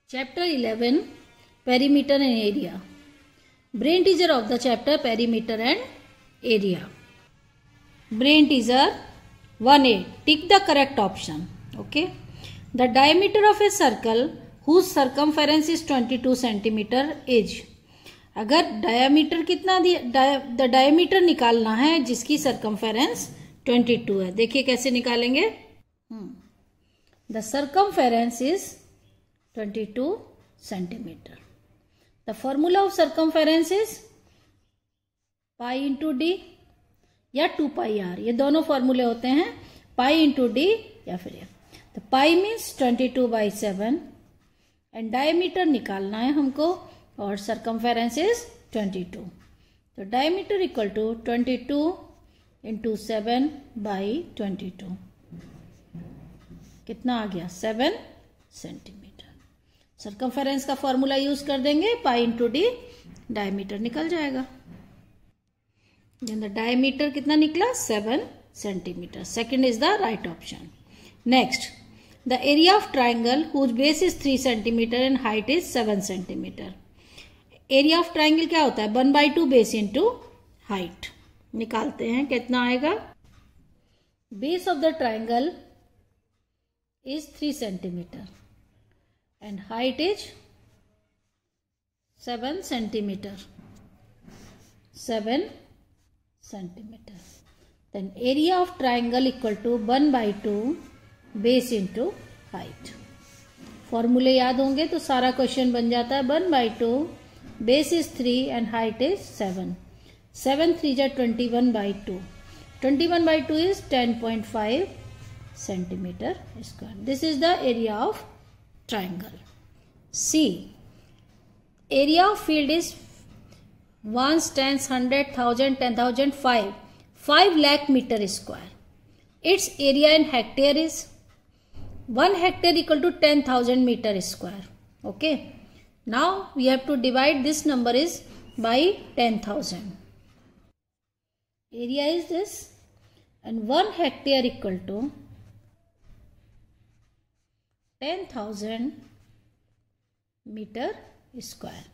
Chapter 11 Perimeter and Area. Brain teaser of the chapter Perimeter and Area. Brain teaser 1A. Tick the correct option. Okay. The diameter of a circle whose circumference is 22 centimeter is. अगर diameter कितना दिया, the diameter निकालना है जिसकी circumference 22 है. देखिए कैसे निकालेंगे. The circumference is 22 centimeter. The formula of circumference is pi into d या 2 pi r. ये दोनों फॉर्मूले होते हैं pi into d या फिर ये. तो pi means 22 by 7 and diameter निकालना है हमको और circumference is 22. तो diameter equal to 22 into 7 by 22. कितना आ गया 7 सेंटीमीटर. सरकमफेरेंस का फॉर्मूला यूज कर देंगे पाई इंटू डी, डायमीटर निकल जाएगा. डायमीटर कितना निकला 7 centimetre. Second is the right option. Next, the area of triangle whose base is 3 centimetre and height is 7 centimetre. Area of triangle क्या होता है 1/2 बेस इंटू हाइट. निकालते हैं कितना आएगा. Base of the triangle is 3 centimetre and height is 7 centimeter. 7 centimeter. Then area of triangle equal to 1/2 base into height. फॉर्मूले याद होंगे तो सारा क्वेश्चन बन जाता है. 1/2 base is 3 and height is 7. 7 3 जा 21/2. 21/2 is 10.5 centimeter square. This is the area of triangle. C. Area of field is ones, tens, 100, 1000, 10,000, 5 lakh meter square. Its area in hectare is 1 hectare equal to 10,000 meter square. Okay. Now we have to divide this number is by 10,000. Area is this and 1 hectare equal to 10,000 meter square.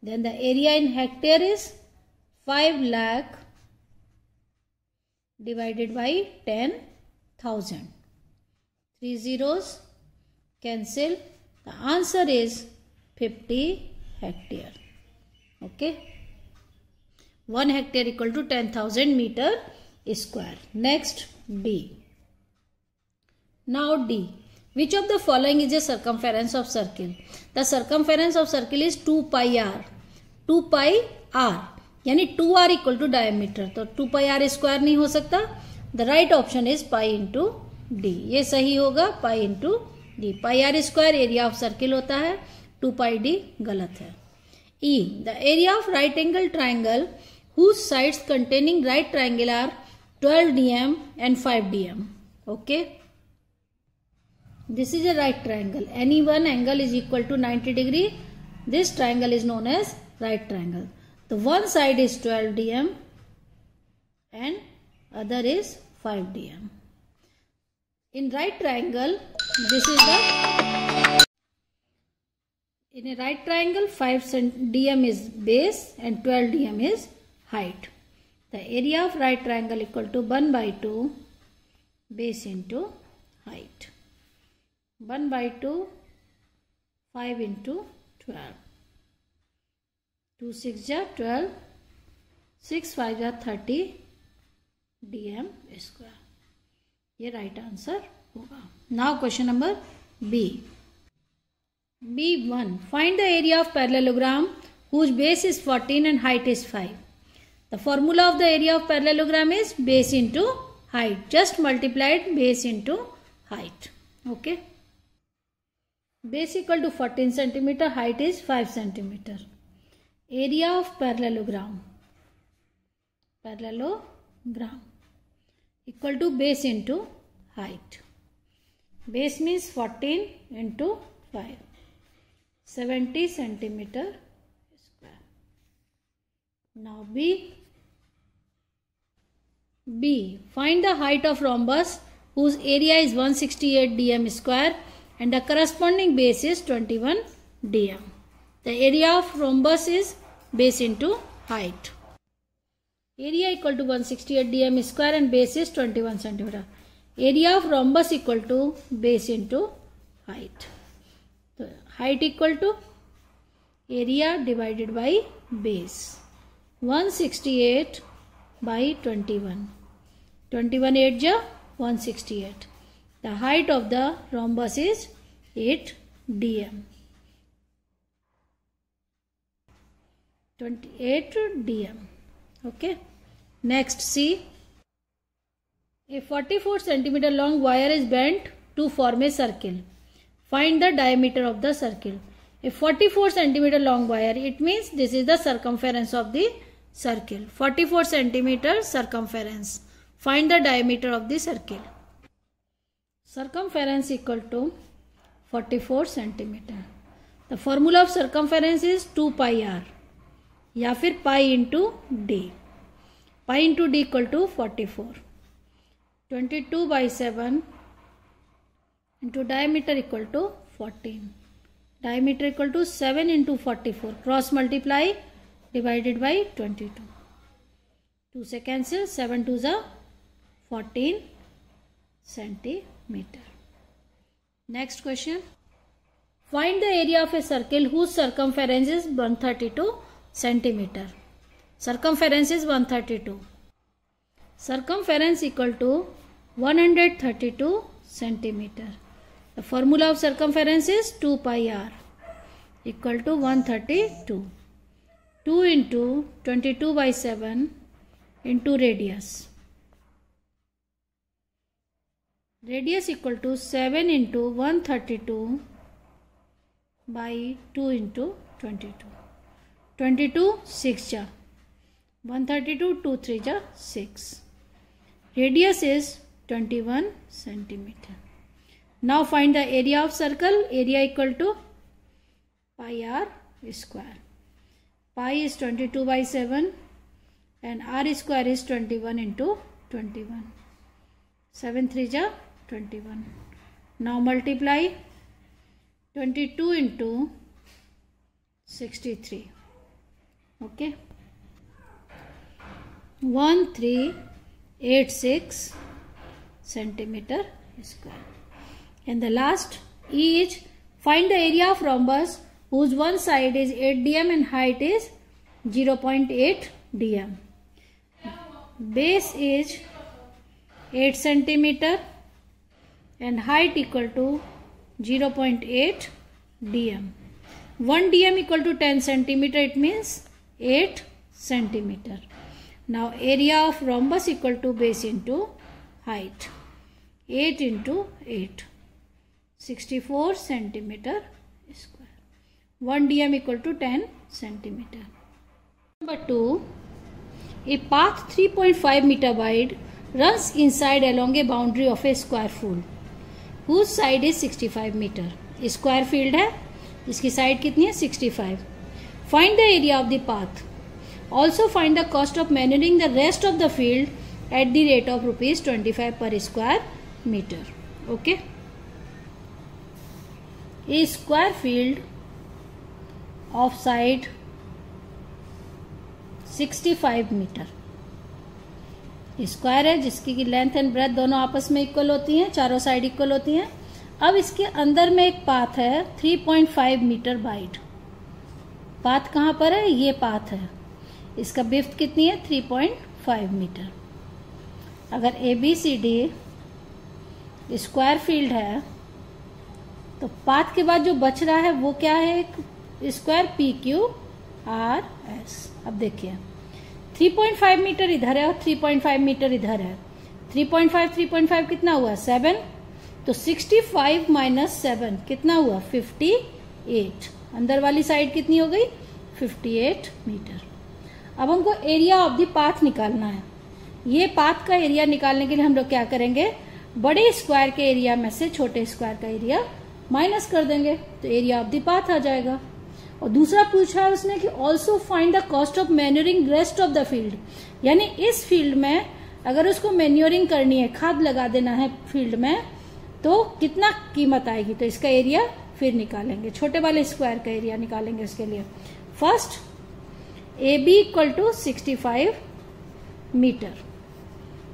Then the area in hectare is 5 lakh divided by 10,000. 3 zeros cancel. The answer is 50 hectare. Okay. 1 hectare equal to 10,000 meter square. Next, D. Now D. Which of the following is a circumference of circle? The circumference of circle is 2 pi r. 2 pi r यानी 2r equal to diameter. तो 2 pi r square नहीं हो सकता. The right option is pi into d. ये सही होगा pi into d. pi r square area of circle होता है. 2 pi d गलत है. E. The area of right angle triangle whose sides containing right triangle are 12 dm and 5 dm. Okay. This is a right triangle. Any one angle is equal to 90 degree. This triangle is known as right triangle. The one side is 12 dm and other is 5 dm. In right triangle, this is the, in a right triangle 5 dm is base and 12 dm is height. The area of right triangle equal to 1/2 base into height. 1/2 5 into 12. 2 6 जा 12. 6 5 जा 30 dm square. ये right answer होगा. Now question number B. B1. Find the area of parallelogram whose base is 14 and height is 5. The formula of the area of parallelogram is base into height. Just multiplied base into height. Okay. Base equal to 14 centimeter, height is 5 centimeter. Area of parallelogram equal to base into height. Base means 14 into 5. 70 centimeter square. Now B. Find the height of rhombus whose area is 168 dm square and the corresponding base is 21 dm. The area of rhombus is base into height. Area equal to 168 dm square and base is 21 centimeter. Area of rhombus equal to base into height. So height equal to area divided by base. 168 by 21. 21 8 ja 168. The height of the rhombus is 8 dm. 28 dm. Okay. Next, see. A 44 centimeter long wire is bent to form a circle. Find the diameter of the circle. A 44 centimeter long wire, it means this is the circumference of the circle. 44 centimeter circumference. Find the diameter of the circle. Circumference equal to 44 centimeter. The formula of circumference is 2 pi r या फिर pi into d. Pi into d equal to 44. 22 by 7 into diameter equal to 14. Diameter equal to 7 into 44. Cross multiply divided by 22. 2 से cancel. 7 2 जा 14 centimeter. Next question. Find the area of a circle whose circumference is 132 centimeter. Circumference is 132. Circumference equal to 132 centimeter. The formula of circumference is 2 pi r equal to 132. 2 into 22 by 7 into radius. Radius equal to 7 into 132 by 2 into 22. 22 6 ja 132 2 3 ja 6. Radius is 21 centimeter. Now find the area of circle. Area equal to pi r square. Pi is 22 by 7 and r square is 21 into 21. 7 3 ja 21. Now multiply 22 into 63. Okay. 1386 centimeter square. And the last is find the area of rhombus whose one side is 8 dm and height is 0.8 dm. Base is 8 centimeter and height equal to 0.8 dm. 1 dm equal to 10 centimeter, it means 8 centimeter. Now area of rhombus equal to base into height. 8 into 8. 64 centimeter square. 1 dm equal to 10 centimeter. Number 2. A path 3.5 meter wide runs inside along a boundary of a square field whose side is 65 meter. Square field है, इसकी side कितनी है 65. Find the area of the path. Also find the cost of manuring the rest of the field at the rate of rupees 25 per square meter. Okay. A square field of side 65 metre. Square है जिसकी length and breadth दोनों आपस में equal होती हैं, चारों side equal होती हैं. अब इसके अंदर में एक पाथ है 3.5 मीटर वाइड. पाथ कहाँ पर है? ये पाथ है. इसका विड्थ कितनी है? 3.5 मीटर. अगर ABCD स्क्वायर फील्ड है तो पाथ के बाद जो बच रहा है वो क्या है? एक स्क्वायर PQRS. अब देखिए 3.5 मीटर इधर है और 3.5 मीटर इधर है. 3.5 कितना हुआ? 7. तो 65 माइनस 7 कितना हुआ? 58. अंदर वाली साइड कितनी हो गई? 58 मीटर. अब हमको एरिया ऑफ द पाथ निकालना है. ये पाथ का एरिया निकालने के लिए हम लोग क्या करेंगे? बड़े स्क्वायर के एरिया में से छोटे स्क्वायर का एरिया माइनस कर देंगे तो एरिया ऑफ द पाथ आ जाएगा. और दूसरा पूछा है उसने कि also find the cost of manuring rest of the field. यानी इस फील्ड में अगर उसको मैन्योरिंग करनी है, खाद लगा देना है फील्ड में, तो कितना कीमत आएगी? तो इसका एरिया फिर निकालेंगे, छोटे वाले स्क्वायर का एरिया निकालेंगे उसके लिए। First A B equal to 65 metre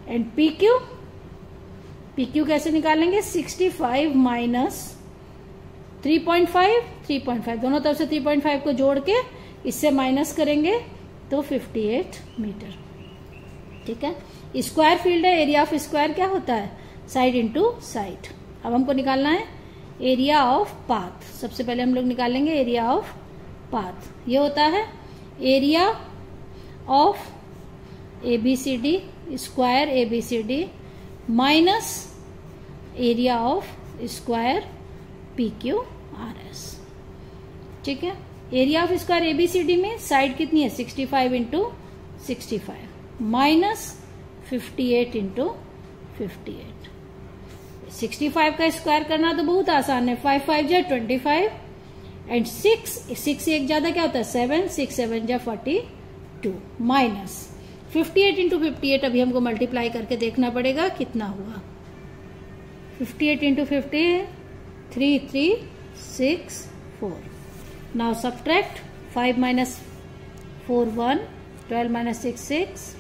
and P Q कैसे निकालेंगे, 65 माइनस 3.5 दोनों तरफ से 3.5 को जोड़ के इससे माइनस करेंगे तो 58 मीटर। ठीक है, स्क्वायर फील्ड है, एरिया ऑफ स्क्वायर क्या होता है, साइड इंटू साइड। अब हमको निकालना है एरिया ऑफ पाथ। सबसे पहले हम लोग निकालेंगे एरिया ऑफ पाथ। ये होता है area of ABCD square ABCD minus area of square PQRS। ठीक है, एरिया ऑफ स्क्वायर ABCD में साइड कितनी है, 65 इंटू 65 माइनस 58 इंटू 58। 65 का स्क्वायर करना तो बहुत आसान है, 5 5 जा 25 एंड 6 एक ज्यादा क्या होता है 7, 6 7 जा 42 माइनस 58 इंटू 58। अभी हमको मल्टीप्लाई करके देखना पड़ेगा कितना हुआ। 58 into 50 3 3 6 4। Now subtract 5 minus 4 1, 12 minus 6 6,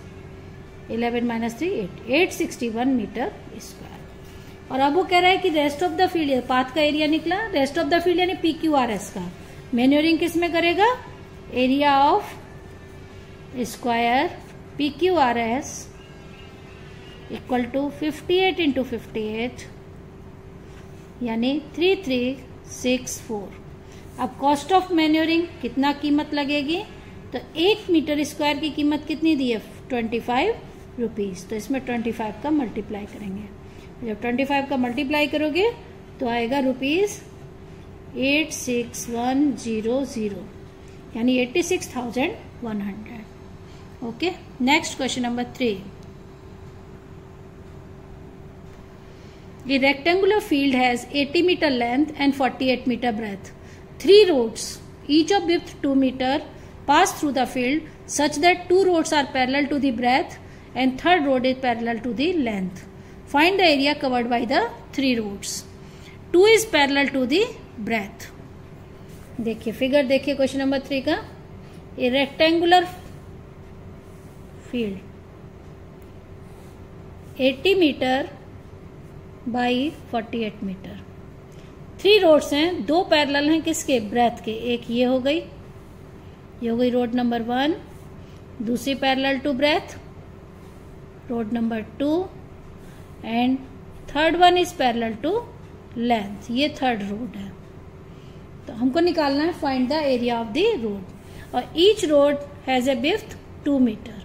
11 minus 3 8, 861 metre square. और अब वो कह रहा है कि rest of the field, path का एरिया निकला, रेस्ट ऑफ द फील्ड यानी PQRS का मैन्योरिंग किस में करेगा, area of square PQRS equal to 58 into 58 यानी 3364। अब कॉस्ट ऑफ मैन्योरिंग कितना कीमत लगेगी, तो 1 मीटर स्क्वायर की कीमत कितनी दी है 25 रुपीज। तो इसमें 25 का मल्टीप्लाई करेंगे, जब 25 का मल्टीप्लाई करोगे तो आएगा ₹86100 यानी 86,100। Okay, next question number 3। A rectangular field has 80 meter length and 48 meter breadth. 3 roads, each of width 2 meter, pass through the field such that 2 roads are parallel to the breadth and third road is parallel to the length. Find the area covered by the 3 roads. 2 is parallel to the breadth. देखिए figure देखिए question number 3 का। A rectangular field 80 metre by 48 metre. 3 roads हैं, 2 parallel हैं किसके, breath के। एक ये हो गई रोड नंबर 1, दूसरी parallel to breadth road number 2 and third one is parallel to length, ये थर्ड रोड है। तो हमको निकालना है find the area of the road. और each road has a width 2 metre.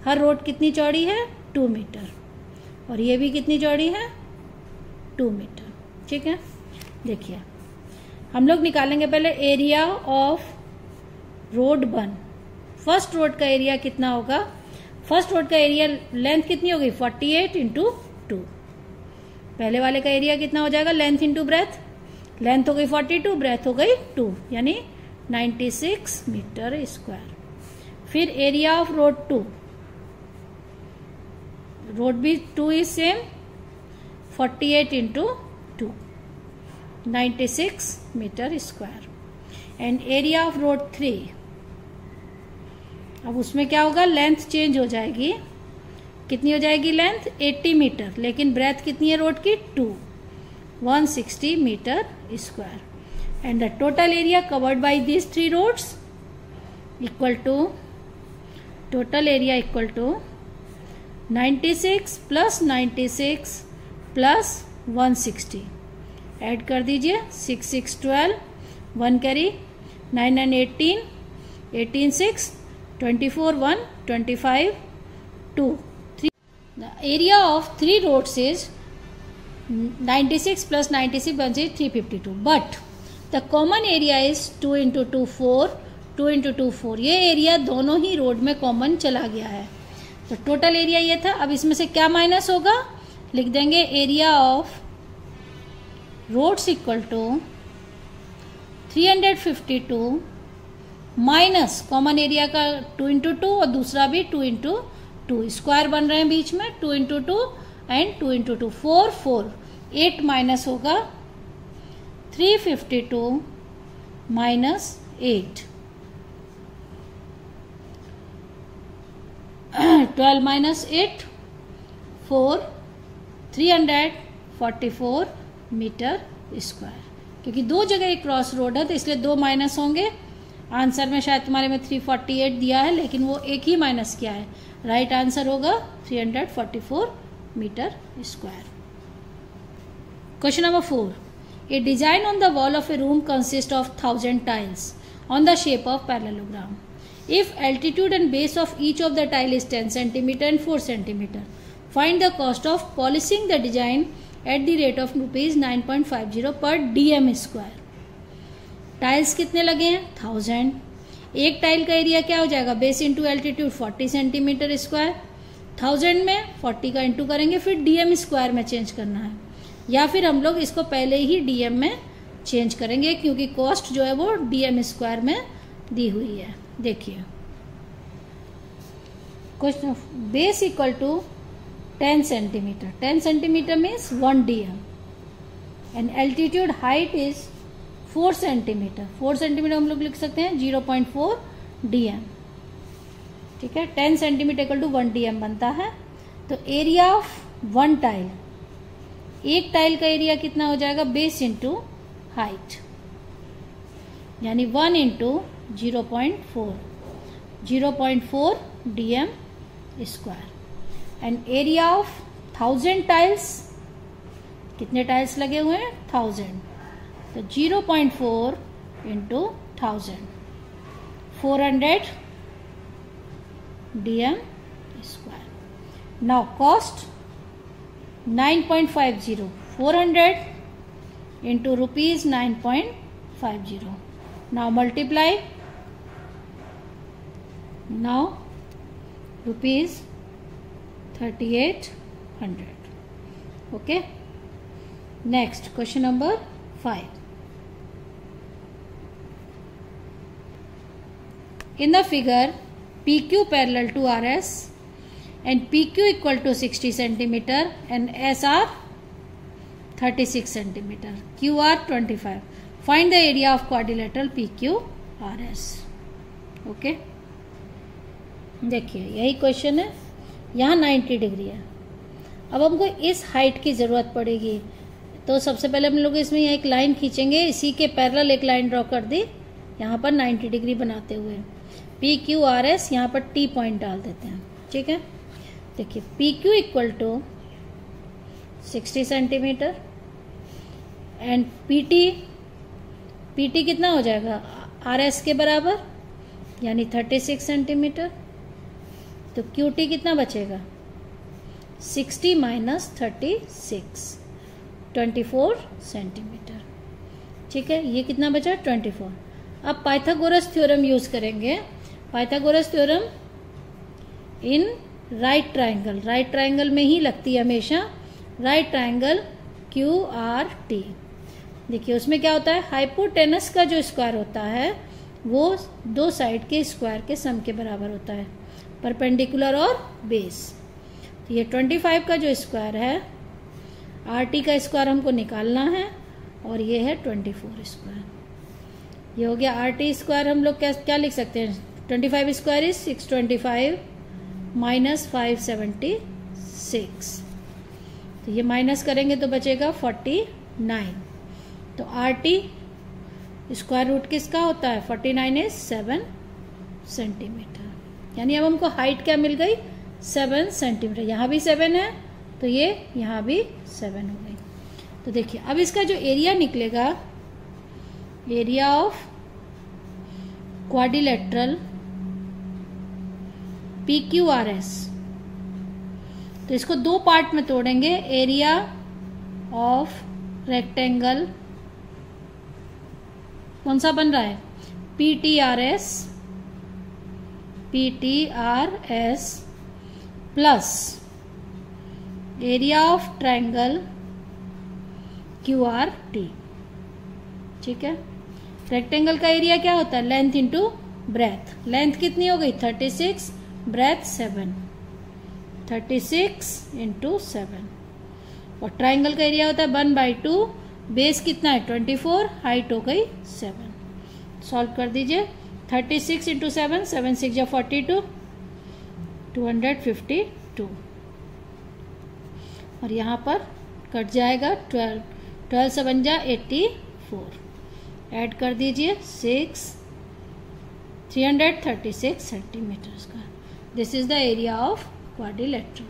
हर रोड कितनी चौड़ी है 2 मीटर और ये भी कितनी चौड़ी है 2 मीटर। ठीक है, देखिए हम लोग निकालेंगे पहले area of road 1। First road का एरिया कितना होगा, फर्स्ट रोड का एरिया लेंथ कितनी होगी 48 इंटू 2। पहले वाले का एरिया कितना हो जाएगा, लेंथ इंटू ब्रेथ, लेंथ हो गई 42, ब्रेथ हो गई 2 यानी 96 मीटर स्क्वायर। फिर एरिया ऑफ रोड 2, रोड भी 2 is same, 48 into 2 96 metre square. And area of road 3, अब उसमें क्या होगा, लेंथ चेंज हो जाएगी, कितनी हो जाएगी लेंथ 80 मीटर, लेकिन ब्रेथ कितनी है रोड की 2, 160 metre square. And the total area covered by these 3 roads equal to, total area equal to 96 plus 96 plus 160 add कर दीजिए, 6 6 12, 1 carry, 9 9 18, 18 6 24, 1 25, 2 3। The area of 3 roads is 96 plus 96 is 352, but the common area is 2 into 2 4, 2 into 2 4। ये area दोनों ही road में common चला गया है। तो total area ये था। अब इसमें से क्या माइनस होगा, लिख देंगे area of roads equal to 352 minus common area का 2 इंटू 2 और दूसरा भी 2 इंटू 2, स्क्वायर बन रहे हैं बीच में, 2 इंटू 2 एंड 2 इंटू 2 4 4, 8 माइनस होगा 352 minus 8. 12 minus 8, 4, 344 metre square. क्योंकि दो जगह एक क्रॉस रोड है तो इसलिए दो माइनस होंगे। आंसर में शायद तुम्हारे में 348 दिया है, लेकिन वो एक ही माइनस किया है। राइट आंसर होगा 344 metre square. Question number 4, a design on the wall of a room consist of 1000 tiles on the shape of parallelogram. If altitude and base of each of the tile is 10 cm and 4 cm, find the cost of polishing the design at the rate of rupees 9.50 per dm square. Tiles कितने लगे हैं? 1000। एक tile का area क्या हो जाएगा? Base into altitude 40 centimetre square. 1000 में 40 का इंटू करेंगे, फिर डीएम स्क्वायर में चेंज करना है, या फिर हम लोग इसको पहले ही डीएम में चेंज करेंगे क्योंकि कॉस्ट जो है वो डीएम स्क्वायर में दी हुई है। देखिए question, base equal to 10 centimetre, 10 centimetre means 1 dm and altitude height is 4 centimetre. 4 centimetre हम लोग लिख सकते हैं 0.4 dm। ठीक है, 10 सेंटीमीटर इक्वल टू 1 dm बनता है। तो एरिया ऑफ 1 टाइल, एक टाइल का एरिया कितना हो जाएगा? बेस इंटू हाइट, यानी 1 into 0.4 dm square. And area of 1000 tiles, कितने टाइल्स लगे हुए हैं? 1000, तो 0.4 into 1000, 400 dm square. Now cost 9.50, 400 into rupees 9.50। Now multiply. Now rupees 3800. Okay. Next question number 5. In the figure, PQ parallel to RS and PQ equal to 60 centimeter and SR 36 centimeter, QR 25. Find the area of quadrilateral PQRS. Okay, देखिए यही question है। यहाँ 90 degree है। अब हमको इस height की ज़रूरत पड़ेगी, तो सबसे पहले हम लोग इसमें यहाँ एक लाइन खींचेंगे, इसी के पैरेलल एक लाइन ड्रॉ कर दी यहाँ पर 90 डिग्री बनाते हुए। PQRS यहाँ पर T पॉइंट डाल देते हैं। ठीक है, देखिए PQ equal to 60 centimetre and PT कितना हो जाएगा? RS के बराबर, यानी 36 सेंटीमीटर। तो QT कितना बचेगा? 60 माइनस 36, 24 सेंटीमीटर। ठीक है, ये कितना बचा? 24। अब पाइथागोरस थ्योरम यूज करेंगे। Pythagoras theorem in right triangle, right triangle में ही लगती है हमेशा। राइट ट्राइंगल QRT, देखिए उसमें क्या होता है? हाइपोटेनस का जो स्क्वायर होता है वो दो साइड के स्क्वायर के सम के बराबर होता है, परपेंडिकुलर और बेस। तो ये 25 का जो स्क्वायर है, RT का स्क्वायर हमको निकालना है, और ये है 24 स्क्वायर। ये हो गया RT स्क्वायर। हम लोग क्या लिख सकते हैं? 25 स्क्वायर इज 625 माइनस 576। तो ये माइनस करेंगे तो बचेगा 49। तो RT स्क्वायर रूट किसका होता है? 49 इज 7 सेंटीमीटर। यानी अब हमको हाइट क्या मिल गई? 7 सेंटीमीटर। यहाँ भी 7 है तो ये यहाँ भी 7 हो गई। तो देखिए अब इसका जो एरिया निकलेगा, एरिया ऑफ क्वाड्रिलेटरल PQRS, तो इसको दो पार्ट में तोड़ेंगे। एरिया ऑफ रेक्टेंगल कौन सा बन रहा है? PTRS plus area of triangle QRT। ठीक है, रेक्टेंगल का एरिया क्या होता है? Length into breadth. लेंथ कितनी हो गई? 36, ब्रेथ 7, 36 इंटू 7। और ट्राइंगल का एरिया होता है 1/2 बेस कितना है 24, हाइट हो गई 7। सॉल्व कर दीजिए। 36 इंटू 7, 7 6 जा 42, 252। और यहाँ पर कट जाएगा 12, 12 7 जा 84। ऐड कर दीजिए 6, 336 सेंटीमीटर का। This is the area of quadrilateral.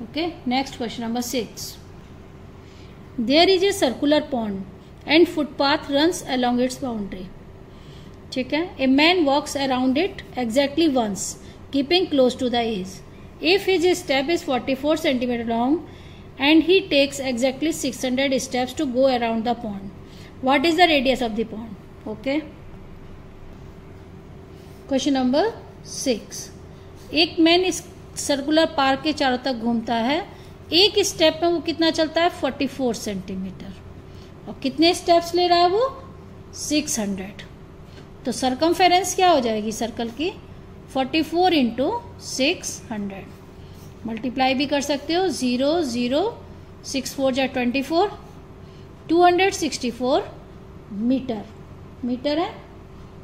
Okay, next question number 6। There is a circular pond and footpath runs along its boundary. ठीक है, a man walks around it exactly once keeping close to the edge. If his step is 44 centimetre long and he takes exactly 600 steps to go around the pond. What is the radius of the pond? Okay. Question number 6. एक man इस circular park के चारों तक घूमता है। एक step में वो कितना चलता है 44 सेंटीमीटर, और कितने स्टेप्स ले रहा है वो 600। तो सरकमफेरेंस क्या हो जाएगी सर्कल की 44 इंटू 600। मल्टीप्लाई भी कर सकते हो। 0 0 6 4 जा 24, 264 मीटर। मीटर है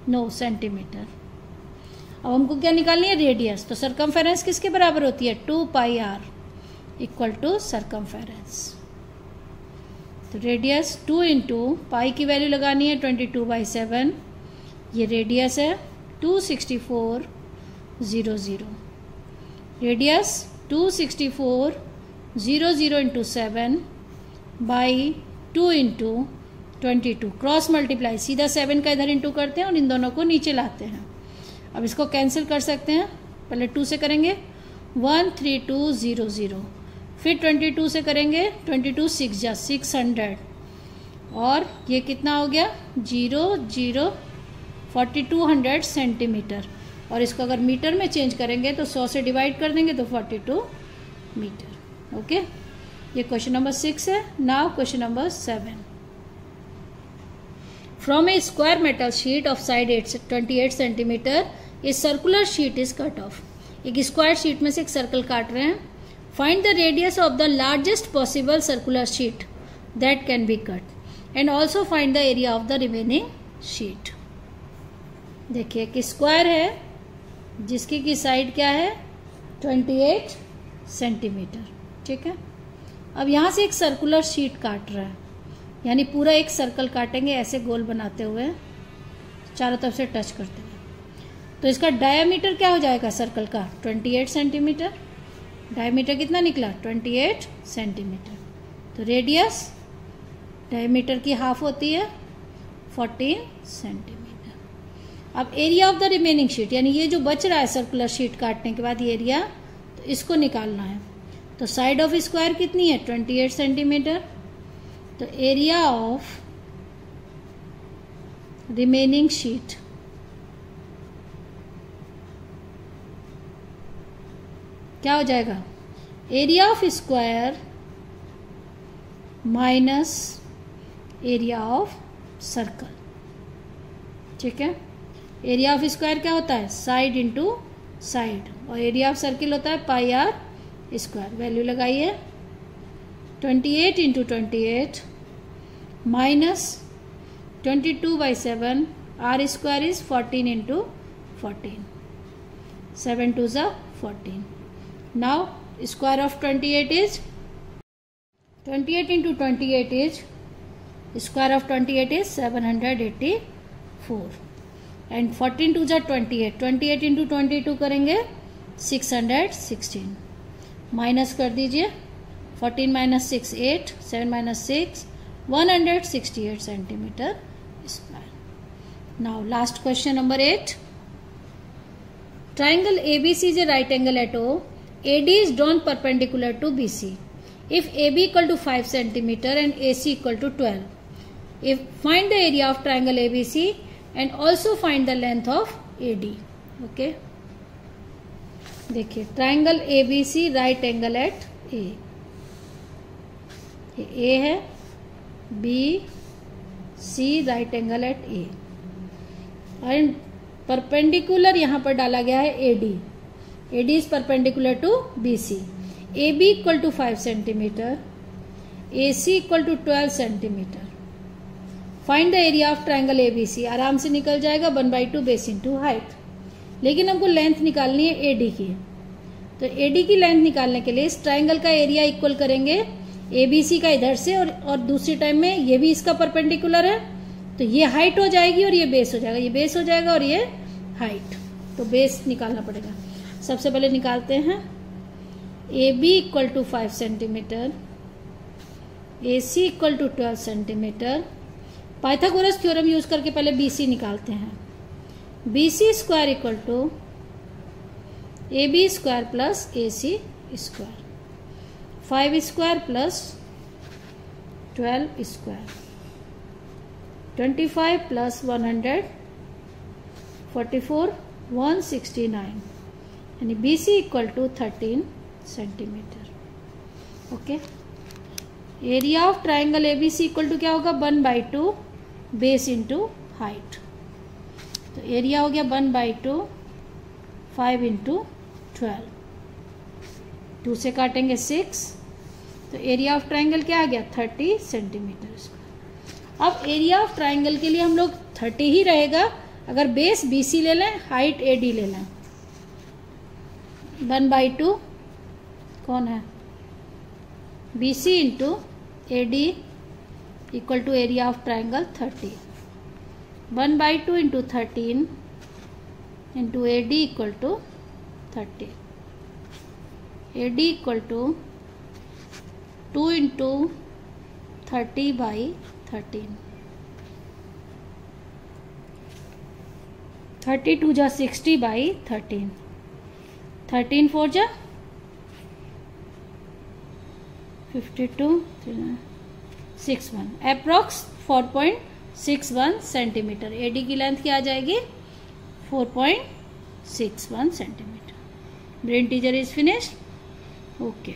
नो सेंटीमीटर। अब हमको क्या निकालनी है रेडियस। तो सरकमफेरेंस किसके बराबर होती है 2 पाई r इक्वल टू सरकमफेरेंस। तो रेडियस 2 इंटू पाई की वैल्यू लगानी है 22/7। ये रेडियस है 264 00। Radius 264 00 into 7 by 2 into 22। Cross multiply, सीधा 7 का इधर इंटू करते हैं और इन दोनों को नीचे लाते हैं। अब इसको कैंसिल कर सकते हैं। पहले 2 से करेंगे 13200, फिर 22 से करेंगे 22 6 जा 600, और ये कितना हो गया 0 4200 सेंटीमीटर। और इसको अगर मीटर में चेंज करेंगे तो 100 से डिवाइड कर देंगे तो 42 मीटर। ओके, ये क्वेश्चन नंबर 6 है। Now question number 7। From A square metal sheet of side 28 centimetre a circular sheet is cut off. एक स्क्वायर शीट में से एक सर्कल काट रहे हैं। Find the radius of the largest possible circular sheet that can be cut and also find the area of the remaining sheet. देखिए कि square है जिसकी की साइड क्या है 28 सेंटीमीटर। ठीक है, अब यहाँ से एक सर्कुलर शीट काट रहा है, यानी पूरा एक सर्कल काटेंगे ऐसे गोल बनाते हुए चारों तरफ से टच करते हुए। तो इसका डायामीटर क्या हो जाएगा सर्कल का 28 सेंटीमीटर। डायामीटर कितना निकला 28 सेंटीमीटर। तो रेडियस डायामीटर की हाफ होती है 14 सेंटीमीटर। अब area of the remaining sheet, यानी ये जो बच रहा है सर्कुलर शीट काटने के बाद ये एरिया, तो इसको निकालना है। तो साइड ऑफ स्क्वायर कितनी है 28 सेंटीमीटर। तो एरिया ऑफ रिमेनिंग शीट क्या हो जाएगा area of square minus area of circle. ठीक है, एरिया ऑफ स्क्वायर क्या होता है साइड इंटू साइड, और एरिया ऑफ सर्किल होता है पाई r स्क्वायर। वैल्यू लगाइए 28 into 28 minus 22/7, r square is 14 into 14, 7 2 जा 14। Now square of 28 is 28 into 28 is square of 28 is 784, and 14 2 जा 28, 28 इंटू 22 करेंगे 616। माइनस कर दीजिए 14 minus 6 8, 7 minus 6 168 centimetre square. Now last question number 8। Triangle ABC is a right angle at O. AD is drawn perpendicular to BC. If AB equal to 5 centimeter and AC equal to 12, if find the area of triangle ABC and also find the length of AD. Okay. देखिए triangle ABC right angle at A. ये A है, B C right angle at A, and perpendicular यहां पर डाला गया है AD. AD is perpendicular to BC. AB equal to 5 centimetre AC equal to 12 centimetre. Find the area of triangle ABC, आराम से निकल जाएगा 1/2 बेस इंटू हाइट। लेकिन हमको लेंथ निकालनी है AD की, तो AD की लेंथ निकालने के लिए इस ट्राइंगल का एरिया इक्वल करेंगे ABC का इधर से, और दूसरी टाइम में ये भी इसका परपेंडिकुलर है, तो ये हाइट हो जाएगी और ये बेस हो जाएगा, ये बेस हो जाएगा और ये हाइट, तो बेस निकालना पड़ेगा। सबसे पहले निकालते हैं AB equal to 5 centimetre, AC equal to 12 centimetre. Pythagoras theorem use करके पहले BC निकालते हैं। BC square equal to AB square plus AC square, 5 square plus 12 square, 25 plus 100 44 169, यानी BC equal to 13 centimetre. Okay, area of triangle ABC equal to क्या होगा 1/2 base into height, तो एरिया हो गया 1/2 5 इंटू 12, 2 से काटेंगे 6, तो एरिया ऑफ ट्राइंगल क्या आ गया 30 सेंटीमीटर स्क्वायर। अब एरिया ऑफ ट्राइंगल के लिए हम लोग 30 ही रहेगा, अगर बेस BC ले लें, हाइट AD ले लें, 1/2 कौन है BC into AD equal to area of triangle 30, 1/2 into 13 into AD equal to 30, AD equal to 2 into 30/13, 32 जा 60/13, 13 4 जा 52 61, अप्रॉक्स 4.61 सेंटीमीटर। AD की लेंथ क्या आ जाएगी 4.61 centimetre. Brain teaser is finished. Okay.